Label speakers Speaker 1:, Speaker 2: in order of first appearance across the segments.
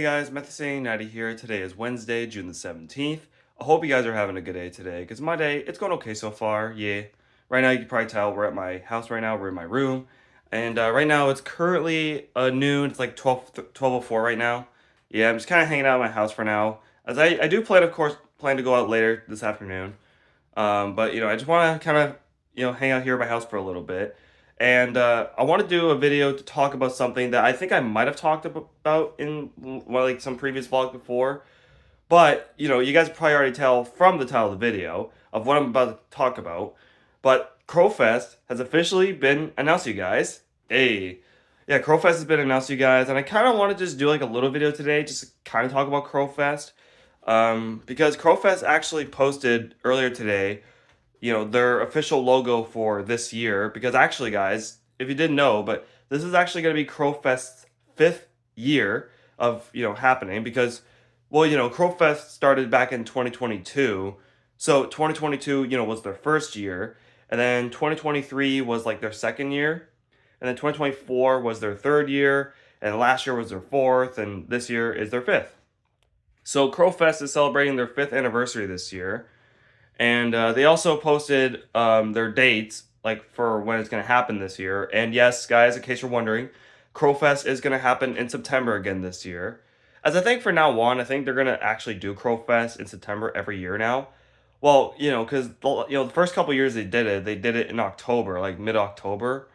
Speaker 1: Hey guys, Methasane90 here. Today is Wednesday, June the 17th. I hope you guys are having a good day today, because my day, it's going okay so far, yeah. Right now, you can probably tell we're at my house right now, we're in my room. And right now, it's currently noon, it's like 12:04 right now. Yeah, I'm just kind of hanging out at my house for now. As I do plan, of course, plan to go out later this afternoon. But I just want to kind of hang out here at my house for a little bit, and I want to do a video to talk about something that I think I might have talked about in like some previous vlogs before. But you guys probably already tell from the title of the video of what I'm about to talk about. But Crowfest has officially been announced, you guys. Hey, yeah, Crowfest has been announced, you guys, and I kind of want to just do like a little video today, just to kind of talk about Crowfest. Because Crowfest actually posted earlier today, their official logo for this year. Because actually, guys, if you didn't know, but this is actually going to be Crowfest's fifth year of, happening. Because, well, Crowfest started back in 2022. So 2022, was their first year. And then 2023 was like their second year. And then 2024 was their third year. And last year was their fourth. And this year is their fifth. So Crowfest is celebrating their fifth anniversary this year, and they also posted their dates, like for when it's going to happen this year. And yes, guys, in case you're wondering, Crowfest is going to happen in September again this year. As I think from now on, I think they're going to actually do Crowfest in September every year now. Well, because the first couple years they did it in October, like mid-October.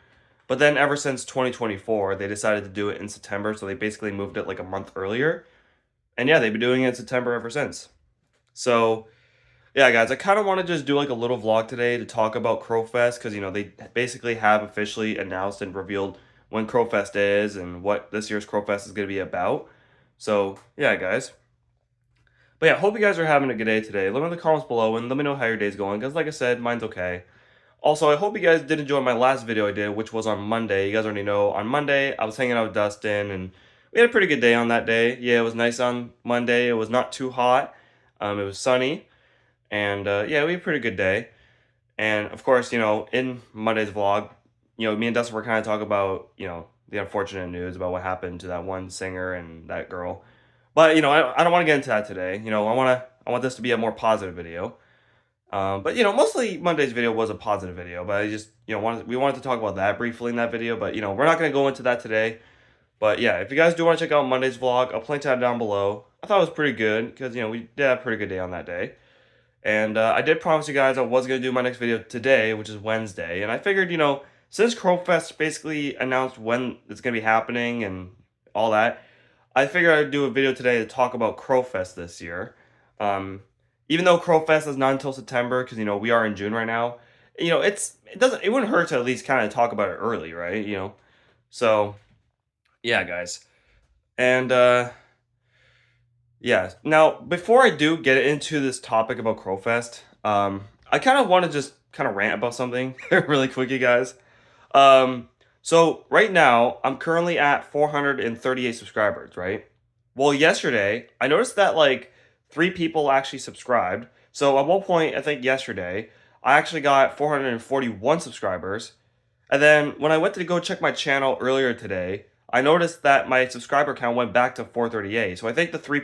Speaker 1: But then ever since 2024, they decided to do it in September, so they basically moved it like a month earlier. And yeah, they've been doing it in September ever since. So, yeah, guys, I kind of want to just do like a little vlog today to talk about Crowfest, because, they basically have officially announced and revealed when Crowfest is and what this year's Crowfest is going to be about. So, yeah, guys. But yeah, hope you guys are having a good day today. Let me know in the comments below and let me know how your day's going, because like I said, mine's okay. Also, I hope you guys did enjoy my last video I did, which was on Monday. You guys already know, on Monday, I was hanging out with Dustin, and we had a pretty good day on that day. Yeah, it was nice on Monday. It was not too hot. It was sunny, and yeah, we had a pretty good day. And, of course, in Monday's vlog, me and Dustin were kind of talking about, the unfortunate news about what happened to that one singer and that girl. But, I don't want to get into that today. I want this to be a more positive video. But mostly Monday's video was a positive video, but I just we wanted to talk about that briefly in that video. But we're not going to go into that today. But yeah, if you guys do want to check out Monday's vlog, I'll link that down below. I thought it was pretty good because we did have a pretty good day on that day. And I did promise you guys I was going to do my next video today, which is Wednesday. And I figured, since Crowfest basically announced when it's going to be happening and all that, I figured I'd do a video today to talk about Crowfest this year. Even though Crowfest is not until September, because we are in June right now, it wouldn't hurt to at least kind of talk about it early, right? So yeah, guys, and yeah. Now, before I do get into this topic about Crowfest, I kind of want to just kind of rant about something really quick, you guys. So right now I'm currently at 438 subscribers, right? Well, yesterday I noticed that like 3 people actually subscribed. So at one point, I think yesterday, I actually got 441 subscribers. And then when I went to go check my channel earlier today, I noticed that my subscriber count went back to 438. So I think the 3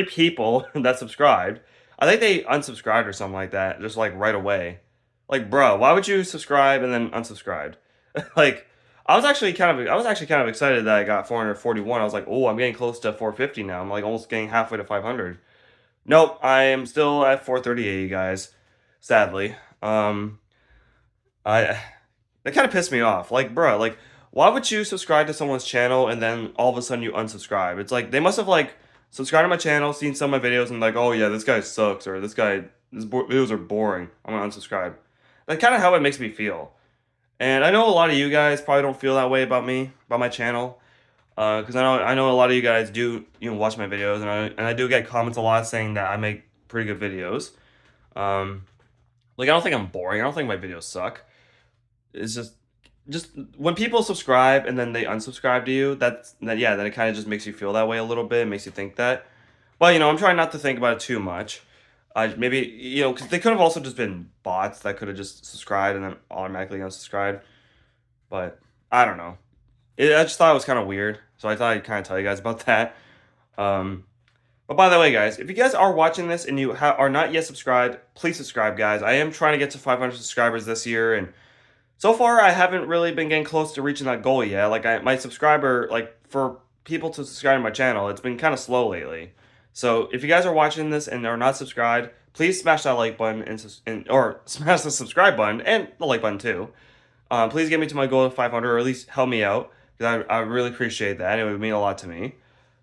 Speaker 1: people that subscribed, I think they unsubscribed or something like that, just like right away. Like, bro, why would you subscribe and then unsubscribe? Like, I was actually kind of excited that I got 441. I was like, oh, I'm getting close to 450 now. I'm like almost getting halfway to 500. Nope, I am still at 438, you guys. Sadly, I that kind of pissed me off. Like, bro, like, why would you subscribe to someone's channel and then all of a sudden you unsubscribe? It's like they must have like subscribed to my channel, seen some of my videos, and like, oh yeah, this guy sucks, or this videos are boring. I'm gonna unsubscribe. That's kind of how it makes me feel. And I know a lot of you guys probably don't feel that way about me, about my channel, because I know a lot of you guys do watch my videos, and I do get comments a lot saying that I make pretty good videos. Like, I don't think I'm boring. I don't think my videos suck. It's just when people subscribe and then they unsubscribe to you, then it kind of just makes you feel that way a little bit. It makes you think that. But I'm trying not to think about it too much. Maybe because they could have also just been bots that could have just subscribed and then automatically unsubscribed. But I don't know. I just thought it was kind of weird. So I thought I'd kind of tell you guys about that. But by the way, guys, if you guys are watching this and you are not yet subscribed, please subscribe, guys. I am trying to get to 500 subscribers this year, and so far I haven't really been getting close to reaching that goal yet. Like my subscriber, like for people to subscribe to my channel, it's been kind of slow lately. So if you guys are watching this and are not subscribed, please smash that like button or smash the subscribe button and the like button too. Please get me to my goal of 500, or at least help me out, because I really appreciate that. It would mean a lot to me.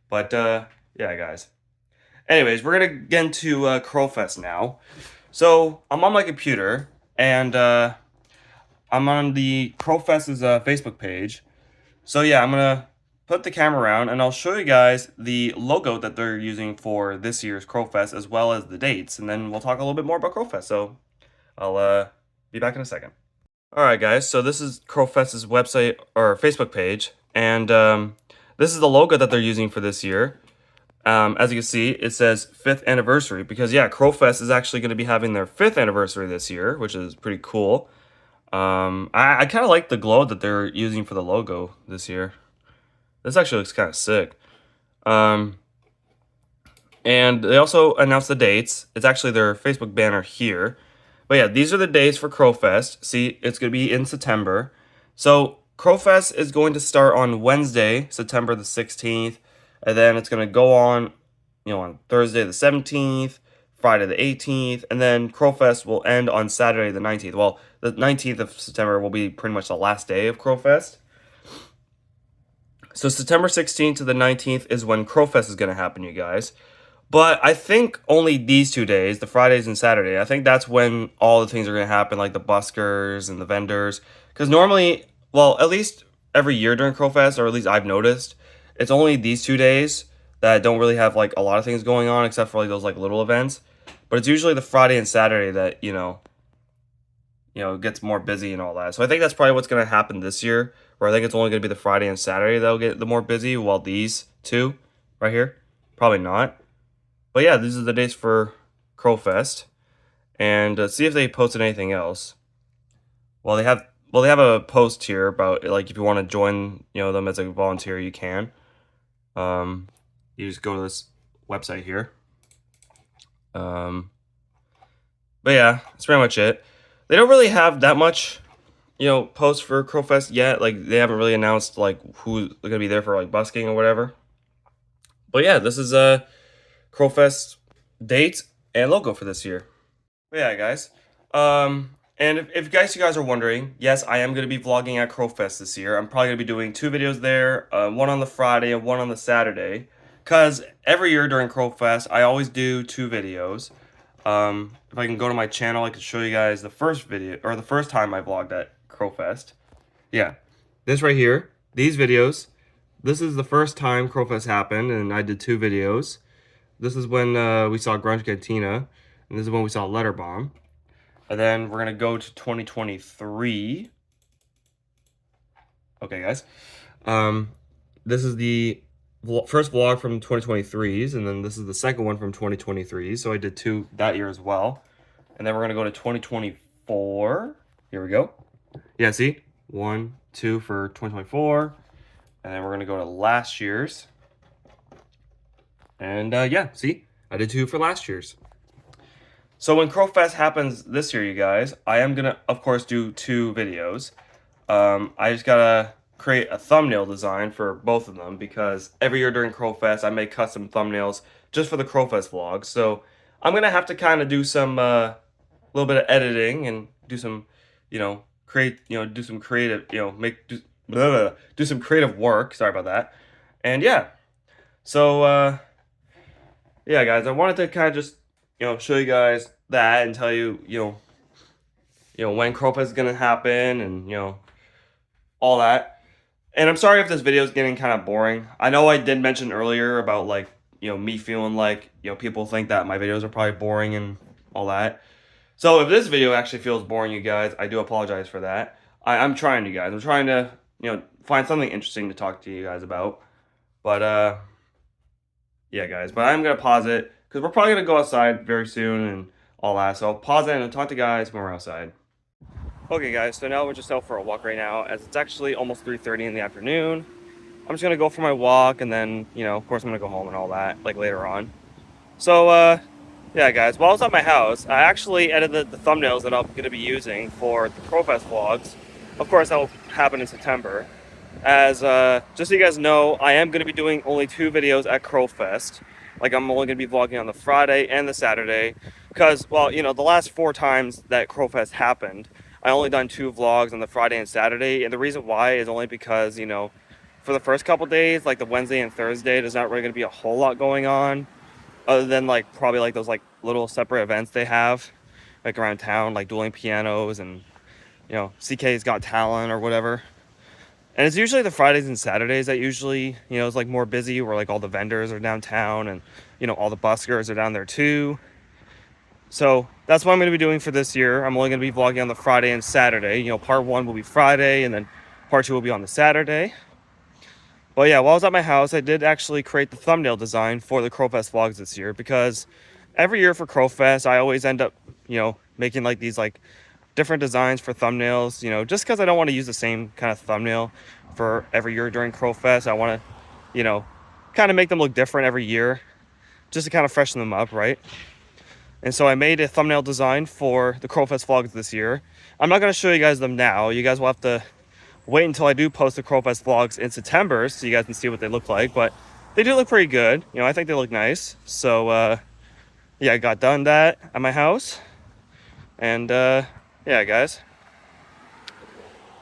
Speaker 1: But yeah, guys. Anyways, we're gonna get into Crowfest now. So I'm on my computer, and I'm on the Crowfest's Facebook page. So yeah, I'm gonna put the camera around, and I'll show you guys the logo that they're using for this year's Crowfest, as well as the dates, and then we'll talk a little bit more about Crowfest. So I'll be back in a second. All right, guys. So this is Crowfest's website or Facebook page, and this is the logo that they're using for this year. As you can see, it says 5th anniversary because, yeah, Crowfest is actually going to be having their 5th anniversary this year, which is pretty cool. I kind of like the glow that they're using for the logo this year. This actually looks kind of sick. And they also announced the dates. It's actually their Facebook banner here. But yeah, these are the dates for Crowfest. See, it's going to be in September. So Crowfest is going to start on Wednesday, September the 16th. And then it's going to go on, on Thursday the 17th, Friday the 18th, and then Crowfest will end on Saturday the 19th. Well, the 19th of September will be pretty much the last day of Crowfest. So September 16th to the 19th is when Crowfest is going to happen, you guys. But I think only these 2 days, the Fridays and Saturday, I think that's when all the things are going to happen, like the buskers and the vendors. Because normally, well, at least every year during Crowfest, or at least I've noticed, it's only these 2 days that don't really have like a lot of things going on, except for like those like little events. But it's usually the Friday and Saturday that gets more busy and all that. So I think that's probably what's going to happen this year, where I think it's only going to be the Friday and Saturday that'll get the more busy, while these two right here probably not. But yeah, these are the dates for Crowfest, and see if they posted anything else. Well, they have a post here about like if you want to join them as a volunteer, you can. You just go to this website here. But yeah, that's pretty much it. They don't really have that much, posts for Crowfest yet. Like they haven't really announced like who's gonna be there for like busking or whatever. But yeah, this is Crowfest date and logo for this year. But yeah, guys. And if you guys are wondering, yes, I am going to be vlogging at Crowfest this year. I'm probably going to be doing 2 videos there, one on the Friday and one on the Saturday. Because every year during Crowfest, I always do 2 videos. If I can go to my channel, I can show you guys the first video, or the first time I vlogged at Crowfest. Yeah, this right here, these videos. This is the first time Crowfest happened, and I did 2 videos. This is when we saw Grunge Cantina, and this is when we saw Letter Bomb. And then we're going to go to 2023. Okay, guys. This is the first vlog from 2023's, and then this is the second one from 2023. So I did 2 that year as well. And then we're going to go to 2024. Here we go. Yeah, see? 1, 2 for 2024. And then we're going to go to last year's. And yeah, see? I did 2 for last year's. So when Crowfest happens this year, you guys, I am going to, of course, do 2 videos. I just got to create a thumbnail design for both of them, because every year during Crowfest, I make custom thumbnails just for the Crowfest vlogs. So I'm going to have to kind of do some, little bit of editing and do some, do some creative, do some creative work. Sorry about that. And yeah, so, yeah, guys, I wanted to kind of just, show you guys that and tell you, when Crowfest is gonna happen and all that. And I'm sorry if this video is getting kind of boring. I know I did mention earlier about like me feeling like people think that my videos are probably boring and all that. So if this video actually feels boring, you guys, I do apologize for that. I'm trying, you guys. I'm trying to find something interesting to talk to you guys about. But yeah, guys. But I'm gonna pause it, because we're probably going to go outside very soon and all that. So I'll pause it and talk to you guys when we're outside. Okay, guys. So now we're just out for a walk right now, as it's actually almost 3:30 in the afternoon. I'm just gonna go for my walk, and then, you know, of course I'm gonna go home and all that, like, later on. So, yeah, guys, while I was at my house, I actually edited the thumbnails that I'm gonna be using for the Crowfest vlogs. Of course, that will happen in September. As, just so you guys know, I am gonna be doing only 2 videos at Crowfest. Like, I'm only gonna be vlogging on the Friday and the Saturday. Because, well, you know, the last 4 times that Crowfest happened, I only done 2 vlogs on the Friday and Saturday. And the reason why is only because, you know, for the first couple days, like the Wednesday and Thursday, there's not really gonna be a whole lot going on. Other than, like, probably, like, those, like, little separate events they have, like, around town, like dueling pianos and, you know, CK's Got Talent or whatever. And it's usually the Fridays and Saturdays that usually, you know, it's like more busy, where like all the vendors are downtown and, you know, all the buskers are down there too. So that's what I'm going to be doing for this year. I'm only going to be vlogging on the Friday and Saturday. You know, part 1 will be Friday, and then part 2 will be on the Saturday. But yeah, while I was at my house, I did actually create the thumbnail design for the Crowfest vlogs this year, because every year for Crowfest, I always end up, you know, making like these like different designs for thumbnails, you know, just because I don't want to use the same kind of thumbnail for every year during Crowfest. I want to, you know, kind of make them look different every year, just to kind of freshen them up, right? And so I made a thumbnail design for the Crowfest vlogs this year. I'm not going to show you guys them now. You guys will have to wait until I do post the Crowfest vlogs in September so you guys can see what they look like. But they do look pretty good. You know, I think they look nice. So, yeah, I got done that at my house. And, yeah, guys.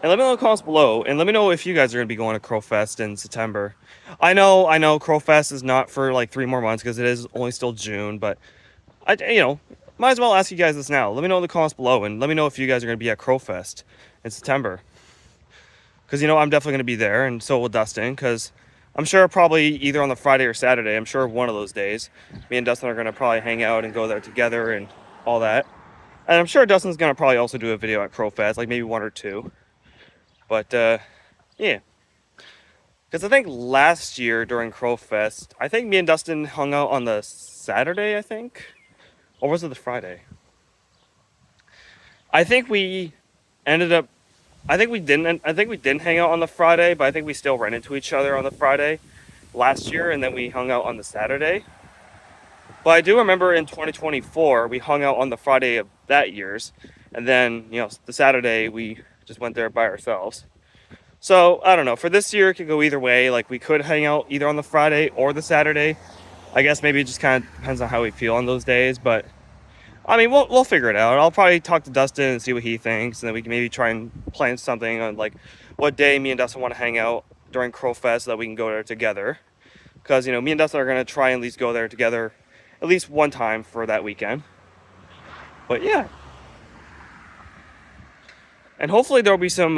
Speaker 1: And let me know in the comments below, and let me know if you guys are going to be going to Crowfest in September. I know Crowfest is not for like 3 more months, because it is only still June, but you know, might as well ask you guys this now. Let me know in the comments below, and let me know if you guys are going to be at Crowfest in September. Because, you know, I'm definitely going to be there, and so will Dustin, because I'm sure probably either on the Friday or Saturday, I'm sure one of those days, me and Dustin are going to probably hang out and go there together and all that. And I'm sure Dustin's going to probably also do a video at Crowfest, like maybe 1 or 2. But, yeah. Because I think last year during Crowfest, I think me and Dustin hung out on the Saturday, I think. Or was it the Friday? I think we ended up... I think we didn't hang out on the Friday, but I think we still ran into each other on the Friday last year, and then we hung out on the Saturday. But I do remember in 2024, we hung out on the Friday of that year's, and then, you know, the Saturday we just went there by ourselves. So I don't know, for this year it could go either way. Like, we could hang out either on the Friday or the Saturday. I guess maybe it just kind of depends on how we feel on those days, but I mean, we'll figure it out. I'll probably talk to Dustin and see what he thinks, and then we can maybe try and plan something on like what day me and Dustin want to hang out during Crowfest so that we can go there together. Because, you know, me and Dustin are going to try and at least go there together at least one time for that weekend. But yeah. And hopefully there'll be some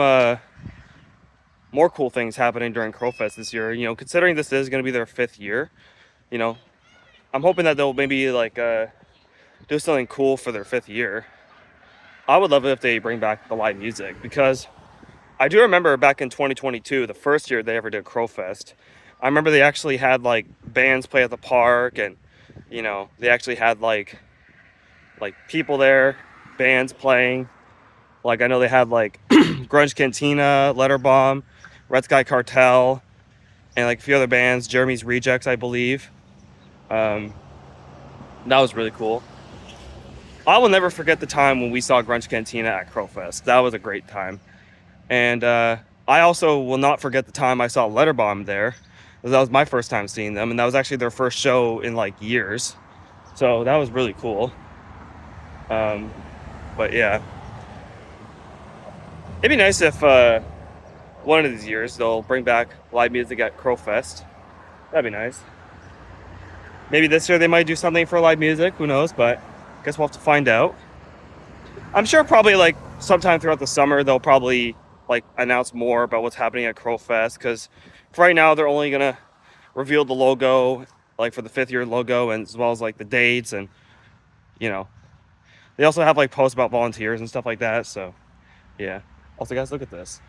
Speaker 1: more cool things happening during Crowfest this year. You know, considering this is going to be their 5th year, you know, I'm hoping that they'll maybe like do something cool for their 5th year. I would love it if they bring back the live music, because I do remember back in 2022, the first year they ever did Crowfest, I remember they actually had like bands play at the park, and, you know, they actually had like people there, bands playing. Like, I know they had like Grunge Cantina, Letterbomb, Red Sky Cartel, and like a few other bands, Jeremy's Rejects, I believe. That was really cool. I will never forget the time when we saw Grunge Cantina at Crowfest. That was a great time. And I also will not forget the time I saw Letterbomb there. That was my first time seeing them, and that was actually their first show in like years. So that was really cool. But yeah, it'd be nice if one of these years they'll bring back live music at Crowfest. That'd be nice. Maybe this year they might do something for live music. Who knows? But I guess we'll have to find out. I'm sure probably like sometime throughout the summer they'll probably like announce more about what's happening at Crowfest, because right now they're only gonna reveal the logo, like for the 5th year logo, and as well as like the dates, and, you know, they also have like posts about volunteers and stuff like that. So yeah. Also, guys, look at this.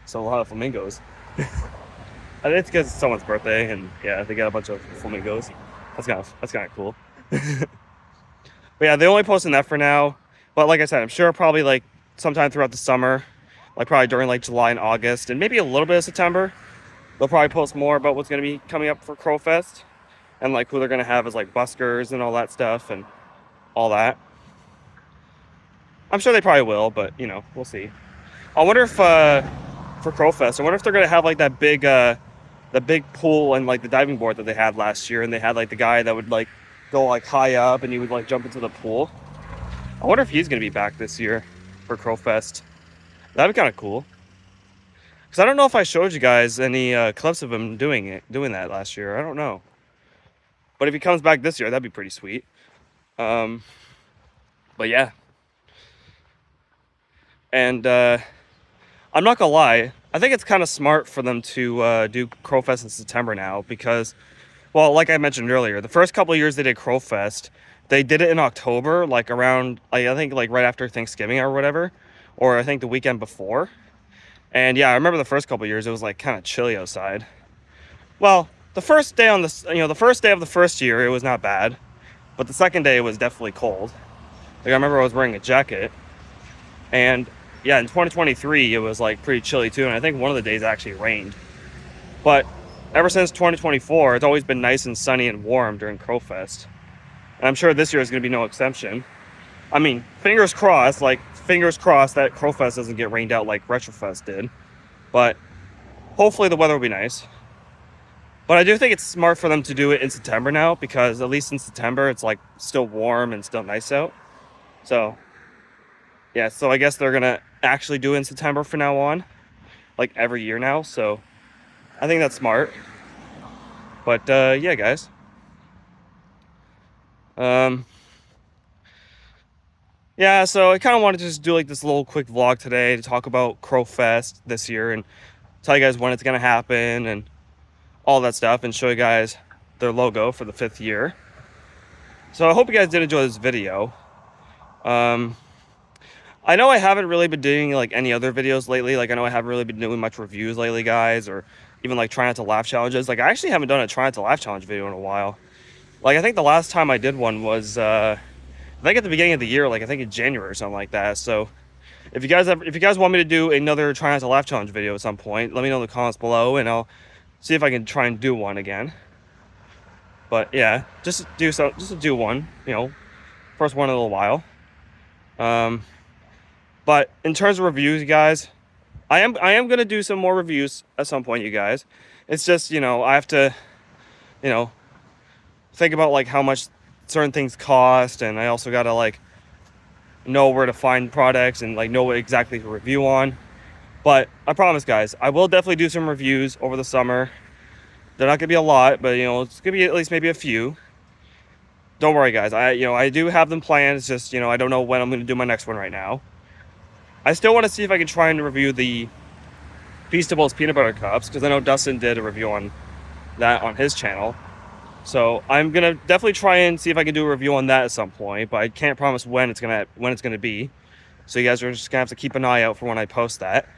Speaker 1: So a lot of flamingos. I think it's because it's someone's birthday, and yeah, they got a bunch of flamingos. That's kind of cool. But yeah, they only posting that for now. But like I said, I'm sure probably like sometime throughout the summer, like probably during like July and August, and maybe a little bit of September, they'll probably post more about what's going to be coming up for Crowfest and like who they're going to have as like buskers and all that stuff and all that. I'm sure they probably will, but you know, we'll see. I wonder if for Crowfest, I wonder if they're going to have like that big the big pool and like the diving board that they had last year, and they had like the guy that would like go like high up and he would like jump into the pool. I wonder if he's going to be back this year for Crowfest. That'd be kind of cool. Because I don't know if I showed you guys any clips of him doing that last year. I don't know. But if he comes back this year, that'd be pretty sweet. But yeah. And I'm not gonna lie, I think it's kind of smart for them to do Crowfest in September now because, well, like I mentioned earlier, the first couple of years they did Crowfest, they did it in October, like around, like, I think like right after Thanksgiving or whatever, or I think the weekend before. And yeah, I remember the first couple of years it was like kind of chilly outside. Well, the first day on the, the first day of the first year, it was not bad, but the second day it was definitely cold. Like I remember I was wearing a jacket, and yeah, in 2023 it was like pretty chilly too, and I think one of the days actually rained. But ever since 2024, it's always been nice and sunny and warm during Crowfest, and I'm sure this year is going to be no exception. I mean, fingers crossed that Crowfest doesn't get rained out like Retrofest did, but hopefully the weather will be nice. But I do think it's smart for them to do it in September now, because at least in September it's like still warm and still nice out. So yeah, so I guess they're gonna actually do it in September from now on, like every year now. So I think that's smart. But yeah, guys. Yeah, so I kind of wanted to just do like this little quick vlog today to talk about Crowfest this year and tell you guys when it's gonna happen and all that stuff, and show you guys their logo for the 5th year. So I hope you guys did enjoy this video. I know I haven't really been doing like any other videos lately. Like I know I haven't really been doing much reviews lately, guys, or even like try not to laugh challenges. Like I actually haven't done a try not to laugh challenge video in a while. Like I think the last time I did one was I think at the beginning of the year, like I think in January or something like that. So if you guys want me to do another try not to laugh challenge video at some point, let me know in the comments below, and I'll see if I can try and do one again. But yeah, just to do one, first one in a little while. But in terms of reviews, guys, I am gonna do some more reviews at some point, you guys. It's just, I have to, think about like how much certain things cost, and I also gotta like know where to find products and like know what exactly to review on. But I promise, guys, I will definitely do some reviews over the summer. They're not gonna be a lot, but it's gonna be at least maybe a few. Don't worry, guys. I do have them planned. It's just, I don't know when I'm gonna do my next one right now. I still want to see if I can try and review the Feastables peanut butter cups, because I know Dustin did a review on that on his channel. So I'm gonna definitely try and see if I can do a review on that at some point, but I can't promise when it's gonna be. So you guys are just gonna have to keep an eye out for when I post that.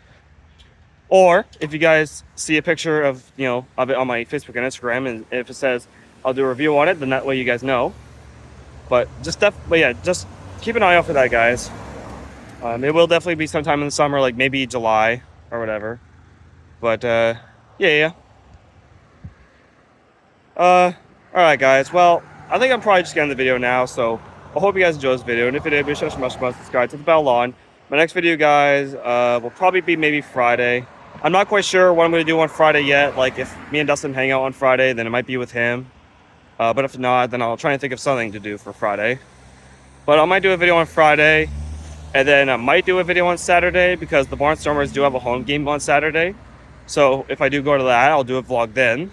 Speaker 1: Or if you guys see a picture of of it on my Facebook and Instagram, and if it says I'll do a review on it, then that way you guys know. But just keep an eye out for that, guys. It will definitely be sometime in the summer, like maybe July or whatever. But yeah. All right, guys. Well, I think I'm probably just getting the video now. So I hope you guys enjoyed this video, and if you did, be sure to smash the subscribe to the bell on. My next video, guys, will probably be maybe Friday. I'm not quite sure what I'm going to do on Friday yet. Like, if me and Dustin hang out on Friday, then it might be with him. But if not, then I'll try and think of something to do for Friday. But I might do a video on Friday, and then I might do a video on Saturday, because the Barnstormers do have a home game on Saturday. So if I do go to that, I'll do a vlog then.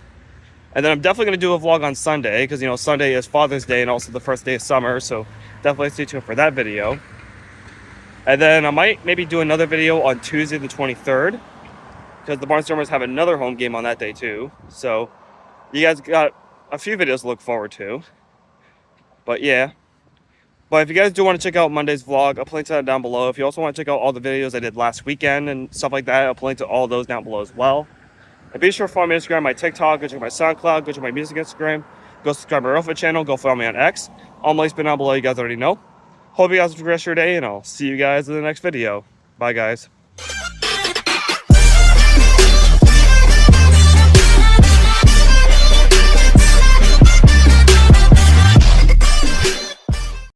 Speaker 1: And then I'm definitely going to do a vlog on Sunday, because, Sunday is Father's Day and also the first day of summer. So definitely stay tuned for that video. And then I might maybe do another video on Tuesday the 23rd, because the Barnstormers have another home game on that day too. So you guys got a few videos to look forward to. But yeah. But if you guys do want to check out Monday's vlog, I'll link to that down below. If you also want to check out all the videos I did last weekend and stuff like that, I'll link to all those down below as well. And be sure to follow me on Instagram, my TikTok, go check my SoundCloud, go check my music Instagram, go subscribe to my Rofa channel, go follow me on X. All my links been down below, you guys already know. Hope you guys have a good rest of your day, and I'll see you guys in the next video. Bye, guys.